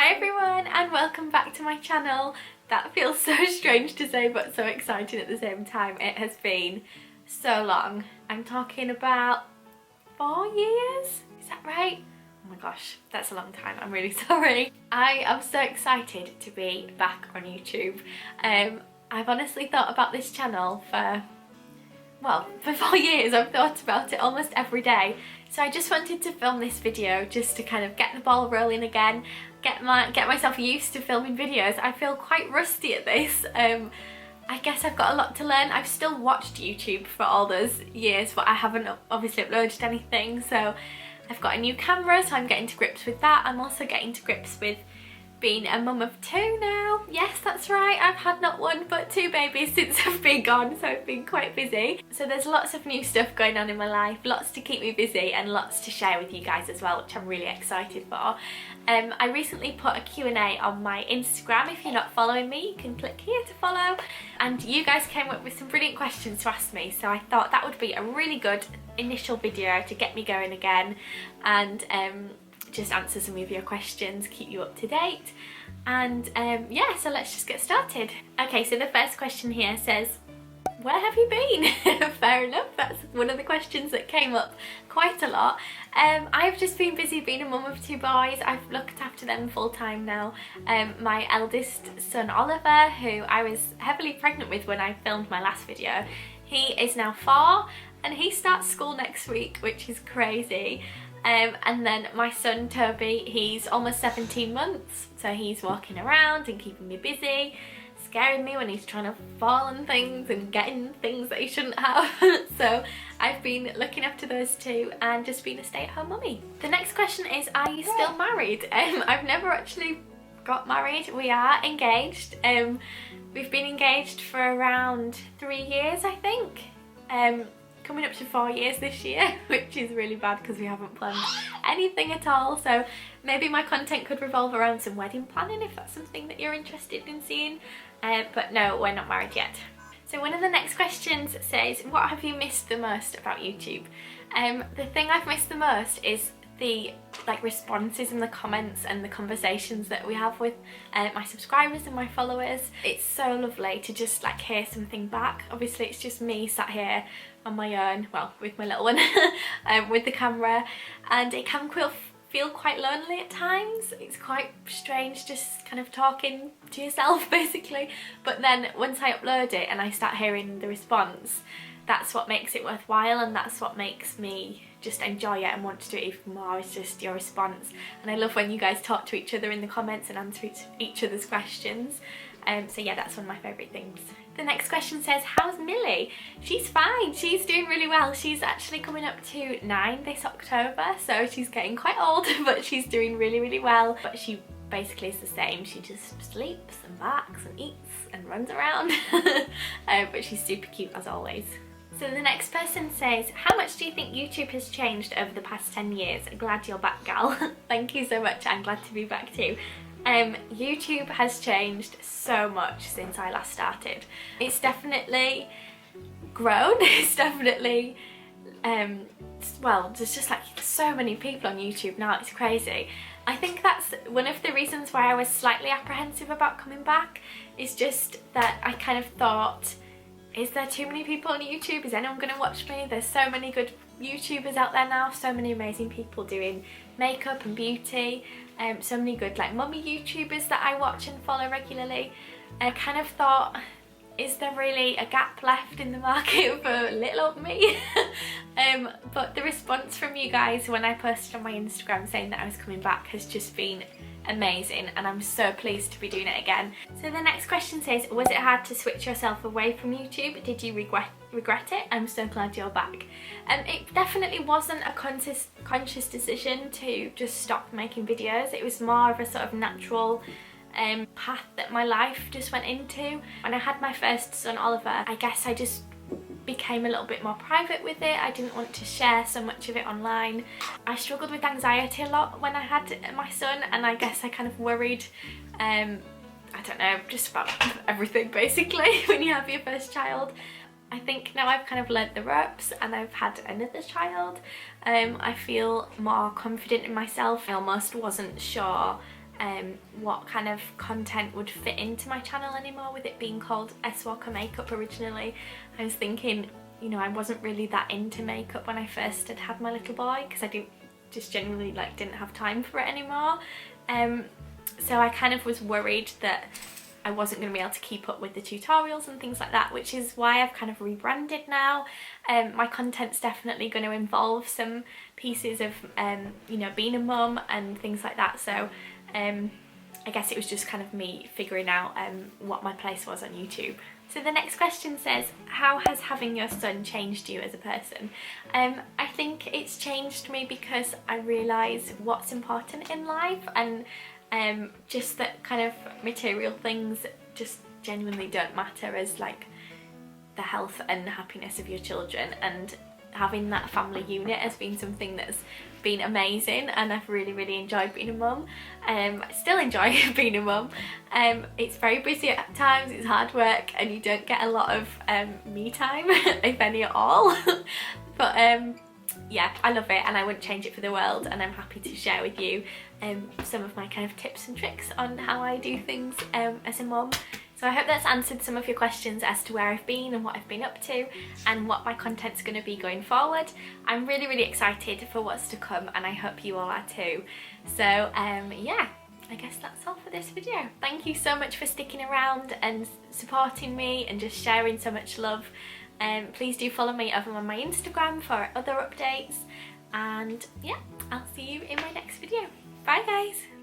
Hi everyone and welcome back to my channel. That feels so strange to say but so exciting at the same time. It has been so long. I'm talking about 4 years? Is that right? Oh my gosh, that's a long time. I'm really sorry. I am so excited to be back on YouTube. I've honestly thought about this channel for 4 years. I've thought about it almost every day. So I just wanted to film this video just to kind of get the ball rolling again, get myself used to filming videos. I feel quite rusty at this. I guess I've got a lot to learn. I've still watched YouTube for all those years, but I haven't obviously uploaded anything. So I've got a new camera, so I'm getting to grips with that. I'm also getting to grips with being a mum of 2 now. Yes, that's right, I've had not 1 but 2 babies since I've been gone, so I've been quite busy. So there's lots of new stuff going on in my life, lots to keep me busy and lots to share with you guys as well, which I'm really excited for. I recently put a Q&A on my Instagram. If you're not following me, you can click here to follow. And you guys came up with some brilliant questions to ask me, so I thought that would be a really good initial video to get me going again and just answer some of your questions, keep you up to date, and yeah, so let's just get started. Okay, so the first question here says, where have you been? Fair enough, that's one of the questions that came up quite a lot. I've just been busy being a mum of 2 boys. I've looked after them full time now. My eldest son Oliver, who I was heavily pregnant with when I filmed my last video, he is now 4 and he starts school next week, which is crazy. And then my son Toby, he's almost 17 months, so he's walking around and keeping me busy, scaring me when he's trying to fall on things and getting things that he shouldn't have. So I've been looking after those 2 and just being a stay-at-home mummy. The next question is, are you still married? I've never actually got married. We are engaged. We've been engaged for around 3 years, I think. Coming up to 4 years this year, which is really bad because we haven't planned anything at all. So maybe my content could revolve around some wedding planning if that's something that you're interested in seeing. But no, we're not married yet. So one of the next questions says, what have you missed the most about YouTube? The thing I've missed the most is the responses and the comments and the conversations that we have with my subscribers and my followers. It's so lovely to just hear something back. Obviously it's just me sat here on my own, well, with my little one, with the camera, and it can feel quite lonely at times. It's quite strange just kind of talking to yourself basically, but then once I upload it and I start hearing the response, that's what makes it worthwhile, and that's what makes me just enjoy it and want to do it even more, is just your response. And I love when you guys talk to each other in the comments and answer each other's questions. So yeah, that's one of my favourite things. The next question says, how's Millie? She's fine, she's doing really well. She's actually coming up to 9 this October, so she's getting quite old, but she's doing really, really well. But she basically is the same. She just sleeps and barks and eats and runs around. But she's super cute as always. So the next person says, how much do you think YouTube has changed over the past 10 years? Glad you're back, gal. Thank you so much, I'm glad to be back too. YouTube has changed so much since I last started. It's definitely grown, it's definitely, well, there's just so many people on YouTube now, it's crazy. I think that's one of the reasons why I was slightly apprehensive about coming back, is just that I kind of thought, is there too many people on YouTube? Is anyone going to watch me? There's so many good YouTubers out there now, so many amazing people doing makeup and beauty, so many good mummy YouTubers that I watch and follow regularly. I kind of thought, is there really a gap left in the market for little old me? But the response from you guys when I posted on my Instagram saying that I was coming back has just been amazing, and I'm so pleased to be doing it again. So the next question says, was it hard to switch yourself away from YouTube? Did you regret it? I'm so glad you're back. It definitely wasn't a conscious decision to just stop making videos. It was more of a sort of natural path that my life just went into. When I had my first son Oliver, I guess I just became a little bit more private with it. I didn't want to share so much of it online. I struggled with anxiety a lot when I had my son, and I guess I kind of worried, I don't know, just about everything basically when you have your first child. I think now I've kind of learnt the ropes and I've had another child, I feel more confident in myself. I almost wasn't sure what kind of content would fit into my channel anymore, with it being called SWalkerMakeup originally. I was thinking, you know, I wasn't really that into makeup when I first had my little boy, because I just genuinely like didn't have time for it anymore. So I kind of was worried that I wasn't going to be able to keep up with the tutorials and things like that, which is why I've kind of rebranded now. My content's definitely going to involve some pieces of, you know, being a mum and things like that. So I guess it was just kind of me figuring out what my place was on YouTube. So the next question says, how has having your son changed you as a person? I think it's changed me because I realise what's important in life, and just that kind of material things just genuinely don't matter as like the health and happiness of your children. And having that family unit has been something that's been amazing, and I've really enjoyed being a mum. I still enjoy being a mum. It's very busy at times, it's hard work, and you don't get a lot of me time, if any at all. But yeah, I love it and I wouldn't change it for the world, and I'm happy to share with you some of my kind of tips and tricks on how I do things as a mum. So I hope that's answered some of your questions as to where I've been and what I've been up to and what my content's going to be going forward. I'm really excited for what's to come, and I hope you all are too. So yeah, I guess that's all for this video. Thank you so much for sticking around and supporting me and just sharing so much love. Please do follow me over on my Instagram for other updates, and yeah, I'll see you in my next video. Bye guys!